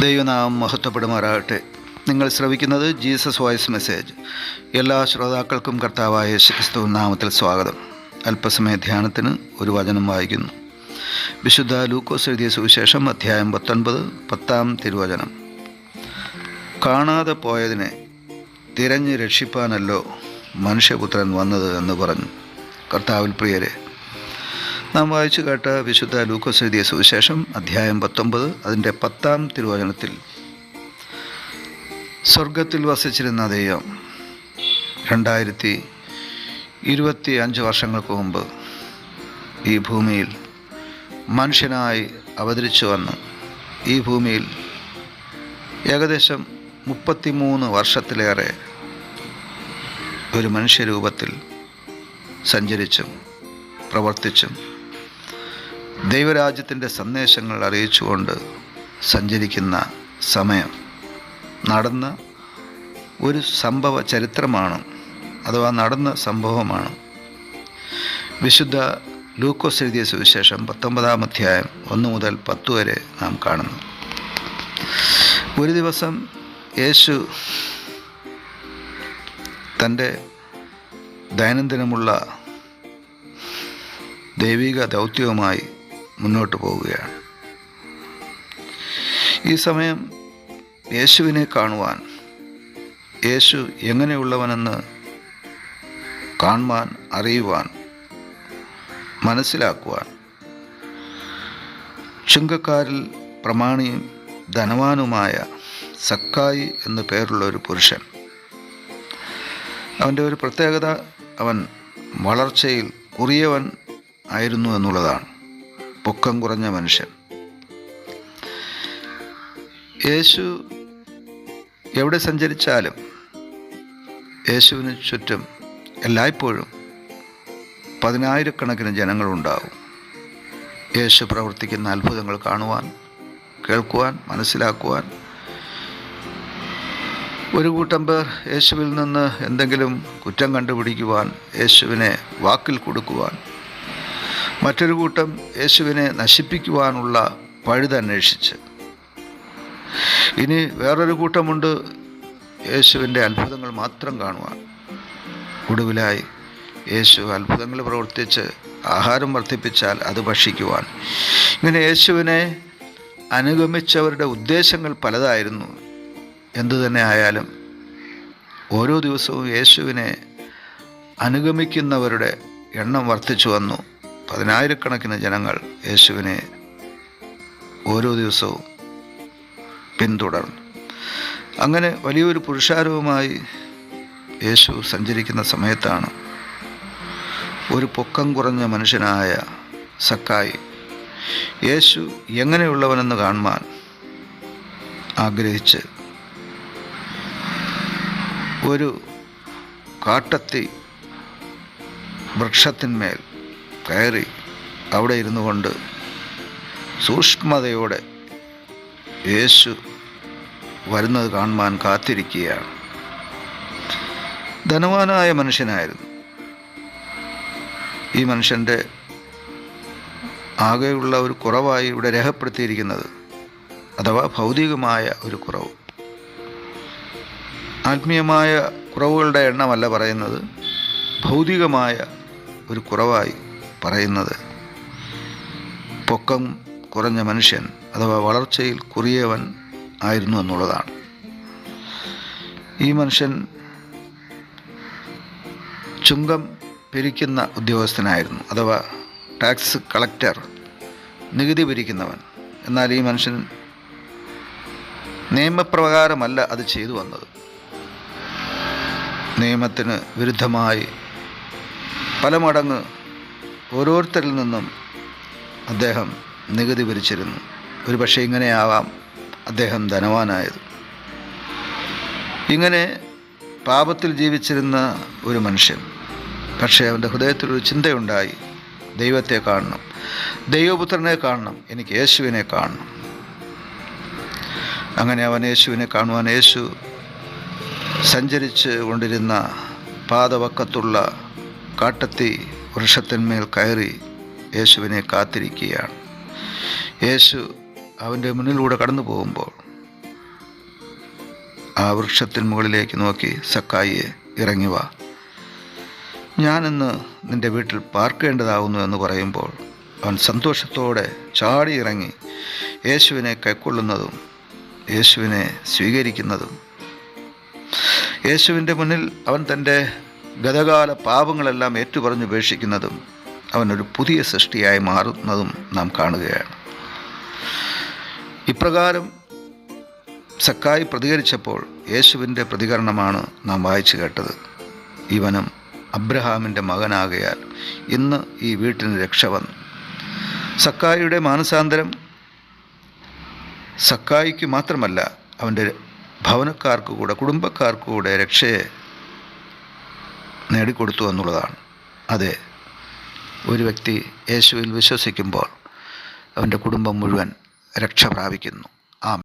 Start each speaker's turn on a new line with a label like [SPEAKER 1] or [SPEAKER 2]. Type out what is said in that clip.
[SPEAKER 1] ദൈവനാമം മഹത്വപ്പെടുമാറാകട്ടെ. നിങ്ങൾ ശ്രവിക്കുന്നത് Jesus voice message. എല്ലാ ശ്രോതാക്കൾക്കും കർത്താവായ യേശുക്രിസ്തു നാമത്തിൽ സ്വാഗതം. അല്പസമയ ധ്യാനത്തിന് ഒരു വചനം വായിക്കുന്നു. വിശുദ്ധ ലൂക്കോസ് എഴുതിയ സുവിശേഷം അധ്യായം 19, 10 തിരുവചനം. കാണാതെ പോയതിനെ തിരഞ്ഞ് രക്ഷിപ്പാനല്ലോ മനുഷ്യപുത്രൻ വന്നത് എന്ന് പറഞ്ഞു. കർത്താവിൽ പ്രിയരെ, നാം വായിച്ചു കേട്ട വിശുദ്ധ ലൂക്കോസ് എഴുതിയ സുവിശേഷം അധ്യായം 19 അതിൻ്റെ 10 തിരുവചനത്തിൽ സ്വർഗത്തിൽ വസിച്ചിരുന്ന ദൈവം 2025 വർഷങ്ങൾക്ക് മുമ്പ് ഈ ഭൂമിയിൽ മനുഷ്യനായി അവതരിച്ചു വന്ന് ഈ ഭൂമിയിൽ ഏകദേശം 33 വർഷത്തിലേറെ ഒരു മനുഷ്യരൂപത്തിൽ സഞ്ചരിച്ചും പ്രവർത്തിച്ചും ദൈവരാജ്യത്തിൻ്റെ സന്ദേശങ്ങൾ അറിയിച്ചുകൊണ്ട് സഞ്ചരിക്കുന്ന സമയം നടന്ന ഒരു സംഭവ ചരിത്രമാണ്, അഥവാ നടന്ന സംഭവമാണ് വിശുദ്ധ ലൂക്കോസ് എഴുതിയ സുവിശേഷം 19 അധ്യായം 1 മുതൽ 10 വരെ നാം കാണുന്നു. ഒരു ദിവസം യേശു തൻ്റെ ദൈനംദിനമുള്ള ദൈവിക ദൗത്യവുമായി മുന്നോട്ട് പോവുകയാണ്. ഈ സമയം യേശുവിനെ കാണുവാൻ, യേശു എങ്ങനെയുള്ളവനെന്ന് കാണുവാൻ, അറിയുവാൻ, മനസ്സിലാക്കുവാൻ ചുങ്കക്കാരിൽ പ്രമാണിയും ധനവാനുമായ സക്കായി എന്നു പേരുള്ള ഒരു പുരുഷൻ. അവൻ്റെ ഒരു പ്രത്യേകത, അവൻ വളർച്ചയിൽ കുറിയവൻ ആയിരുന്നു എന്നുള്ളതാണ്. പൊക്കം കുറഞ്ഞ മനുഷ്യൻ. യേശു എവിടെ സഞ്ചരിച്ചാലും യേശുവിന് ചുറ്റും എല്ലായ്പ്പോഴും 10,000-കണക്കിന് ജനങ്ങളുണ്ടാവും. യേശു പ്രവർത്തിക്കുന്ന അത്ഭുതങ്ങൾ കാണുവാൻ, കേൾക്കുവാൻ, മനസ്സിലാക്കുവാൻ. ഒരു കൂട്ടം പേർ യേശുവിൽ നിന്ന് എന്തെങ്കിലും കുറ്റം കണ്ടുപിടിക്കുവാൻ, യേശുവിനെ വാക്കിൽ കൊടുക്കുവാൻ. മറ്റൊരു കൂട്ടം യേശുവിനെ നശിപ്പിക്കുവാനുള്ള പഴുതന്വേഷിച്ച്. ഇനി വേറൊരു കൂട്ടമുണ്ട് യേശുവിൻ്റെ അത്ഭുതങ്ങൾ മാത്രം കാണുവാൻ. ഒടുവിലായി യേശു അത്ഭുതങ്ങൾ പ്രവർത്തിച്ച് ആഹാരം വർദ്ധിപ്പിച്ചാൽ അത് ഭക്ഷിക്കുവാൻ. ഇങ്ങനെ യേശുവിനെ അനുഗമിച്ചവരുടെ ഉദ്ദേശങ്ങൾ പലതായിരുന്നു. എന്തു തന്നെ ആയാലും ഓരോ ദിവസവും യേശുവിനെ അനുഗമിക്കുന്നവരുടെ എണ്ണം വർദ്ധിച്ചു വന്നു. 10,000-കണക്കിന് ജനങ്ങൾ യേശുവിനെ ഓരോ ദിവസവും പിന്തുടർന്നു. അങ്ങനെ വലിയൊരു പുരുഷാരവുമായി യേശു സഞ്ചരിക്കുന്ന സമയത്താണ് ഒരു പൊക്കം കുറഞ്ഞ മനുഷ്യനായ സക്കായി യേശു എങ്ങനെയുള്ളവനെന്ന് കാണുവാൻ ആഗ്രഹിച്ച് ഒരു കാട്ടത്തി വൃക്ഷത്തിന്മേൽ കയറി അവിടെ ഇരുന്നു കൊണ്ട് സൂക്ഷ്മതയോടെ യേശു വരുന്നത് കാണുവാൻ കാത്തിരിക്കുകയാണ്. ധനവാനായ മനുഷ്യനായിരുന്നു. ഈ മനുഷ്യൻ്റെ ആകെയുള്ള ഒരു കുറവായി ഇവിടെ രേഖപ്പെടുത്തിയിരിക്കുന്നത്, അഥവാ ഭൗതികമായ ഒരു കുറവ്. ആത്മീയമായ കുറവുകളുടെ എണ്ണമല്ല പറയുന്നത്, ഭൗതികമായ ഒരു കുറവായി പറയുന്നത് പൊക്കം കുറഞ്ഞ മനുഷ്യൻ, അഥവാ വളർച്ചയിൽ കുറിയവൻ ആയിരുന്നു എന്നുള്ളതാണ്. ഈ മനുഷ്യൻ ചുങ്കം പിരിക്കുന്ന ഉദ്യോഗസ്ഥനായിരുന്നു, അഥവാ ടാക്സ് കളക്ടർ, നികുതി പിരിക്കുന്നവൻ. എന്നാൽ ഈ മനുഷ്യൻ നിയമപ്രകാരമല്ല അത് ചെയ്തു വന്നത്. നിയമത്തിന് വിരുദ്ധമായി പല മടങ്ങ് ഓരോരുത്തരിൽ നിന്നും അദ്ദേഹം നികുതി പിരിച്ചിരുന്നു. ഒരു പക്ഷേ ഇങ്ങനെയാവാം അദ്ദേഹം ധനവാനായത്. ഇങ്ങനെ പാപത്തിൽ ജീവിച്ചിരുന്ന ഒരു മനുഷ്യൻ. പക്ഷേ അവൻ്റെ ഹൃദയത്തിലൊരു ചിന്തയുണ്ടായി, ദൈവത്തെ കാണണം, ദൈവപുത്രനെ കാണണം, എനിക്ക് യേശുവിനെ കാണണം. അങ്ങനെ അവൻ യേശുവിനെ കാണുവാൻ യേശു സഞ്ചരിച്ച് കൊണ്ടിരുന്ന പാതവക്കത്തുള്ള കാട്ടത്തി വൃക്ഷത്തിന്മേൽ കയറി യേശുവിനെ കാത്തിരിക്കുകയാണ്. യേശു അവൻ്റെ മുന്നിലൂടെ കടന്നു പോകുമ്പോൾ ആ വൃക്ഷത്തിന് മുകളിലേക്ക് നോക്കി, സക്കായിയെ, ഇറങ്ങി വാ, ഞാനിന്ന് നിൻ്റെ വീട്ടിൽ പാർക്കേണ്ടതാവുന്നു എന്ന് പറയുമ്പോൾ അവൻ സന്തോഷത്തോടെ ചാടി ഇറങ്ങി യേശുവിനെ കൈക്കൊള്ളുന്നതും യേശുവിനെ സ്വീകരിക്കുന്നതും, യേശുവിൻ്റെ മുന്നിൽ അവൻ തൻ്റെ ഗതകാല പാപങ്ങളെല്ലാം ഏറ്റുപറഞ്ഞുപേക്ഷിക്കുന്നതും അവനൊരു പുതിയ സൃഷ്ടിയായി മാറുന്നതും നാം കാണുകയാണ്. ഇപ്രകാരം സക്കായി പ്രതികരിച്ചപ്പോൾ യേശുവിൻ്റെ പ്രതികരണമാണ് നാം വായിച്ചു കേട്ടത്. ഇവനും അബ്രഹാമിൻ്റെ മകനാകയാൽ ഇന്ന് ഈ വീട്ടിന് രക്ഷ വന്നു. സക്കായിയുടെ മാനസാന്തരം സക്കായിക്ക് മാത്രമല്ല, അവൻ്റെ ഭവനക്കാർക്ക് കൂടെ, കുടുംബക്കാർക്ക് കൂടെ രക്ഷയെ നേടിക്കൊടുത്തു എന്നുള്ളതാണ്. അതെ, ഒരു വ്യക്തി യേശുവിൽ വിശ്വസിക്കുമ്പോൾ അവൻ്റെ കുടുംബം മുഴുവൻ രക്ഷ പ്രാപിക്കുന്നു.